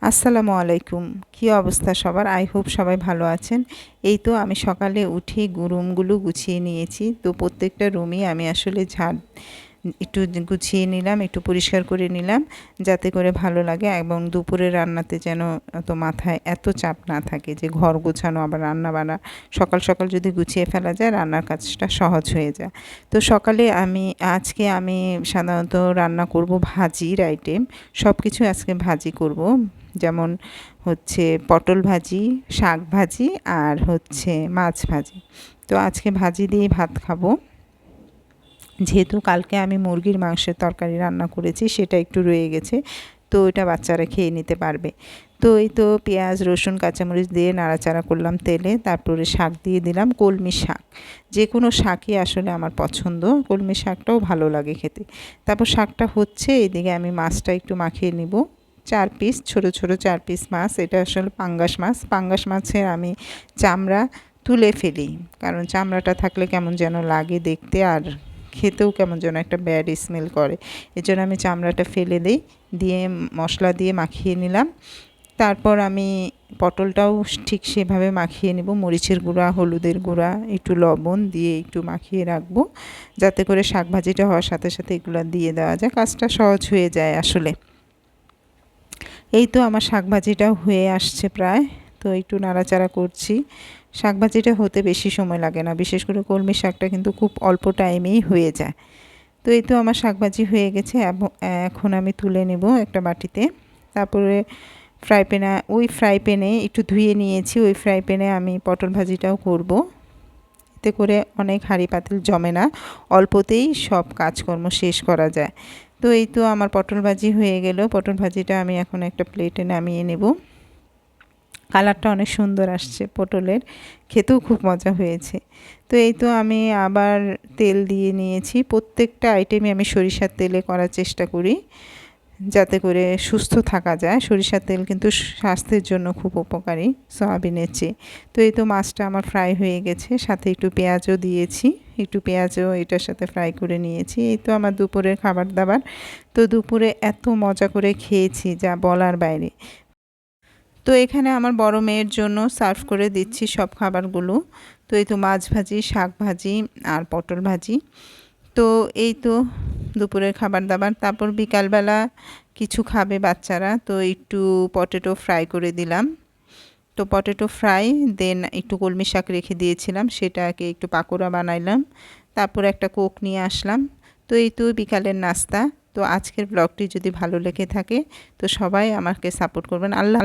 আসসালামু আলাইকুম। কী অবস্থা সবার? আই হোপ সবাই ভালো আছেন। এই তো আমি সকালে উঠে রুমগুলো গুছিয়ে নিয়েছি। তো প্রত্যেকটা রুমই আমি আসলে একটু গুছিয়ে নিলাম, একটু পরিষ্কার করে নিলাম, যাতে করে ভালো লাগে এবং দুপুরে রান্নাতে যেন এত মাথায় এত চাপ না থাকে যে ঘর গোছানো আবার রান্না বান্না। সকাল সকাল যদি গুছিয়ে ফেলা যায় রান্নার কাজটা সহজ হয়ে যায়। তো সকালে আজকে আমি সাধারণত রান্না করব ভাজির আইটেম। সব কিছু আজকে ভাজি করব, যেমন হচ্ছে পটল ভাজি, শাক ভাজি আর হচ্ছে মাছ ভাজি। তো আজকে ভাজি দিয়ে ভাত খাবো, যেহেতু কালকে আমি মুরগির মাংসের তরকারি রান্না করেছি, সেটা একটু রয়ে গেছে। তো ওইটা বাচ্চারা খেয়ে নিতে পারবে। তো এই তো পেঁয়াজ রসুন কাঁচামরিচ দিয়ে নাড়াচাড়া করলাম তেলে, তারপরে শাক দিয়ে দিলাম, কলমি শাক। যে কোনো শাকই আসলে আমার পছন্দ, কলমি শাকটাও ভালো লাগে খেতে। তারপর শাকটা হচ্ছে, এদিকে আমি মাছটা একটু মাখিয়ে নিব। 4 পিস ছোটো ছোটো 4 পিস মাছ, এটা আসলে পাঙ্গাস মাছ। পাঙ্গাস মাছের আমি চামড়া তুলে ফেলি, কারণ চামড়াটা থাকলে কেমন যেন লাগে দেখতে, আর খেতেও কেমন যেন একটা ব্যাড স্মেল করে। এজন্য আমি চামড়াটা ফেলে দিই, দিয়ে মশলা দিয়ে মাখিয়ে নিলাম। তারপর আমি পটলটাও ঠিক সেভাবে মাখিয়ে নেব, মরিচের গুঁড়া, হলুদের গুঁড়া, একটু লবণ দিয়ে একটু মাখিয়ে রাখবো, যাতে করে শাক ভাজিটা হওয়ার সাথে সাথে এগুলো দিয়ে দেওয়া যায়, কাজটা সহজ হয়ে যায় আসলে। এই তো আমার শাক ভাজিটাও হয়ে আসছে প্রায়। তো একটু নাড়াচাড়া করছি। শাক ভাজিটা হতে বেশি সময় লাগে না, বিশেষ করে কলমি শাকটা কিন্তু খুব অল্প টাইমেই হয়ে যায়। তো এই তো আমার শাক ভাজি হয়ে গেছে, এখন আমি তুলে নেব একটা বাটিতে। তারপরে ফ্রাই প্যানে একটু ধুয়ে নিয়েছি, ওই ফ্রাই প্যানে আমি পটল ভাজিটাও করব। এতে করে অনেক হাঁড়ি পাতিল জমে না, অল্পতেই সব কাজকর্ম শেষ করা যায়। তো এই তো আমার পটল ভাজি হয়ে গেল। পটল ভাজিটা আমি এখন একটা প্লেটে নামিয়ে নেব। কালারটা অনেক সুন্দর আসছে পটলের, খেতেও খুব মজা হয়েছে। তো এই তো আমি আবার তেল দিয়ে নিয়েছি। প্রত্যেকটা আইটেমই আমি সরিষার তেলে করার চেষ্টা করি, যাতে করে সুস্থ থাকা যায়। সরিষার তেল কিন্তু স্বাস্থ্যের জন্য খুব উপকারী সয়াবিনের চেয়ে। তো এই তো মাছটা আমার ফ্রাই হয়ে গেছে, সাথে একটু পেঁয়াজও দিয়েছি, একটু পেঁয়াজও এটার সাথে ফ্রাই করে নিয়েছি। এই তো আমার দুপুরের খাবার দাবার। তো দুপুরে এত মজা করে খেয়েছি যা বলার বাইরে। তো এখানে আমার বড় মেয়ের জন্য সার্ভ করে দিচ্ছি সব খাবারগুলো। তো এই তো মাছ ভাজি, শাক ভাজি আর পটল ভাজি। তো এই তো দুপুরের খাবার দাবার। তারপর বিকালবেলা কিছু খাবে বাচ্চারা, তো একটু পটেটো ফ্রাই করে দিলাম। তো পটেটো ফ্রাই, দেন একটু কলমি শাক রেখে দিয়েছিলাম, সেটাকে একটু পাকোড়া বানাইলাম। তারপর একটা কোক নিয়ে আসলাম। তো এই তো বিকালের নাস্তা। তো আজকের ব্লগটি যদি ভালো লেগে থাকে তো সবাই আমাকে সাপোর্ট করবেন। আল্লাহ।